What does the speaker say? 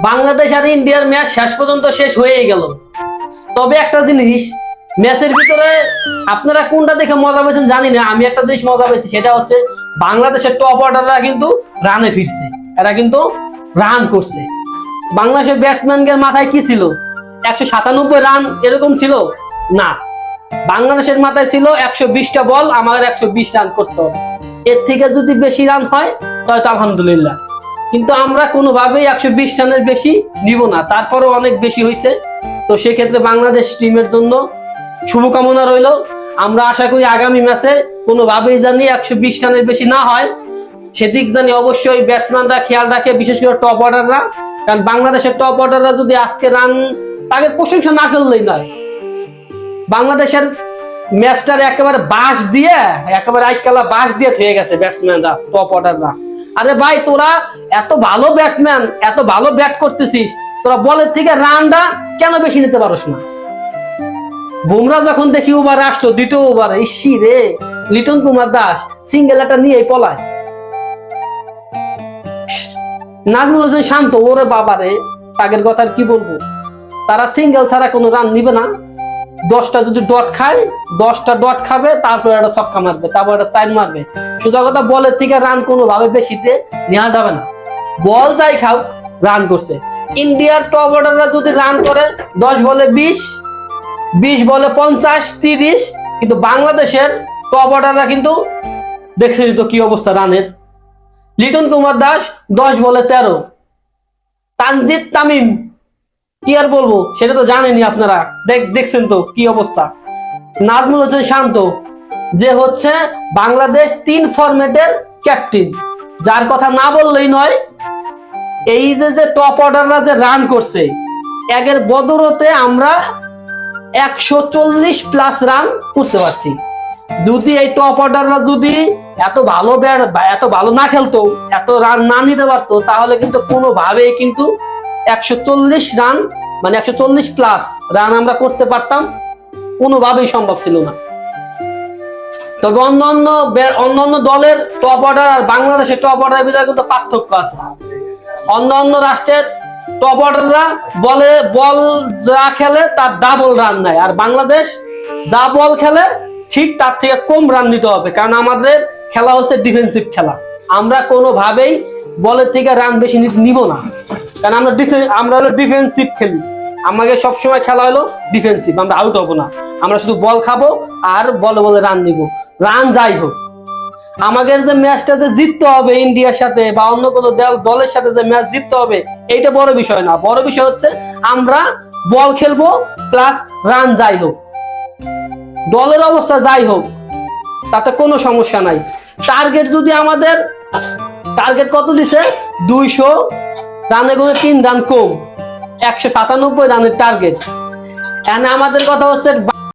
বাংলাদেশ আর ইন্ডিয়ার ম্যাচ শেষ পর্যন্ত শেষ হয়ে গেল। তবে একটা জিনিস, ম্যাচের ভিতরে আপনারা কোনটা দেখে মজা পেয়েছেন জানি না, আমি একটা জিনিস মজা পেয়েছি, সেটা হচ্ছে বাংলাদেশের টপ অর্ডাররা কিন্তু রানে ফিরছে, এরা কিন্তু রান করছে। বাংলাদেশের ব্যাটসম্যানদের মাথায় কি ছিল? 197 রান এরকম ছিল না, বাংলাদেশের মাথায় ছিল 120টা বল, আমাদের 120 রান করতে হবে। এর থেকে যদি বেশি রান হয় তাহলে তো আলহামদুলিল্লাহ, কিন্তু আমরা কোনোভাবেই 120 রানের বেশি নিব না, তারপরও অনেক বেশি হয়েছে। তো সেক্ষেত্রে বাংলাদেশ টিমের জন্য শুভকামনা রইল। আমরা আশা করি আগামী ম্যাচে কোনোভাবেই জানি 120 রানের বেশি না হয়, সেদিক জানি অবশ্যই ব্যাটসম্যানরা খেয়াল রাখে, বিশেষ করে টপ অর্ডাররা। কারণ বাংলাদেশের টপ অর্ডাররা যদি আজকে রান, তাকে প্রশংসা না করলেই নয়। বাংলাদেশের ম্যাচটার একেবারে বাঁশ দিয়ে, একেবারে আইকালা বাঁশ দিয়ে থয়ে গেছে ব্যাটসম্যানরা, টপ অর্ডাররা। আরে ভাই, তোরা এত ভালো ব্যাটসম্যান, এত ভালো ব্যাট করতেছিস, তোরা বলের থেকে রানটা কেন বেশি নিতে পারোস না? বুমরা যখন দেখি ওভার আসলো, দ্বিতীয় ওভারে ইসি রে, লিটন কুমার দাস সিঙ্গেল একটা নিয়ে পলায়। নাজমুল হোসেন শান্ত, ওরে বাবারে, তাদের কথা কি বলবো, তারা সিঙ্গেল ছাড়া কোনো রান নিবে না। 10টা যদি ডট খায়, 10টা ডট খাবে, তারপর একটা ছক্কা মারবে, তারপর একটা সাইড মারবে। সোজা কথা, বলের থেকে রান কোনোভাবে বেশিতে নেওয়া যাবে না। বল যাই খাও, রান করছে। ইন্ডিয়ার টপ অর্ডাররা যদি রান করে 10 বলে 20, 20 বলে 50, 30, কিন্তু বাংলাদেশের টপ অর্ডাররা কিন্তু দেখছেন তো কি অবস্থা রানের। লিটন কুমার দাস 10 বলে 13, তানজিদ তামিম কি আর বলবো, সেটা তো জানেনই আপনারা, দেখছেন তো কি অবস্থা। নাজমুল হোসেন শান্ত, যে হচ্ছে বাংলাদেশ 3 ফরম্যাটের ক্যাপ্টেন, যার কথা না বললেই নয়। এই যে টপ অর্ডাররা যে রান করছে, একের বদৌলতে আমরা 140 প্লাস রান করতে পারছি। যদি এই টপ অর্ডাররা যদি এত ভালো না খেলতো, এত রান না নিতে পারতো, তাহলে কিন্তু কোনোভাবেই কিন্তু 140 রান, মানে 140 প্লাস রান আমরা করতে পারতাম, কোনোভাবেই সম্ভব ছিল না। তবে অন্যান্য দলের টপ অর্ডার আর বাংলাদেশের টপ অর্ডারের ভিতরে কিন্তু পার্থক্য আছে। অন্যান্য রাষ্ট্রের টপ অর্ডাররা বল যা খেলে তার ডাবল রান নেয়, আর বাংলাদেশ যা বল খেলে ঠিক তার থেকে কম রান নিতে হবে, কারণ আমাদের খেলা হচ্ছে ডিফেন্সিভ খেলা। আমরা কোনোভাবেই বলের থেকে রান বেশি নিব না, কারণ আমরা হলো ডিফেন্সিভ খেলি। আমাকে সবসময় খেলা হলো ডিফেন্সিভ, আমরা আউট হবো না, আমরা শুধু বল খাবো আর বলে রান নিব। রান যাই হোক, আমাদের যে ম্যাচটা যে জিততে হবে ইন্ডিয়ার সাথে বা অন্য কোনো দলের সাথে যে ম্যাচ জিততে হবে, এইটা বড় বিষয় না। বড় বিষয় হচ্ছে আমরা বল খেলবো প্লাস রান যাই হোক, দলের অবস্থা যাই হোক, তাতে কোনো সমস্যা নাই। টার্গেট যদি আমাদের টার্গেট কত দিছে, 200 রানে গুলো 3 রান কম, 197 রানের টার্গেট। এখানে আমাদের কথা হচ্ছে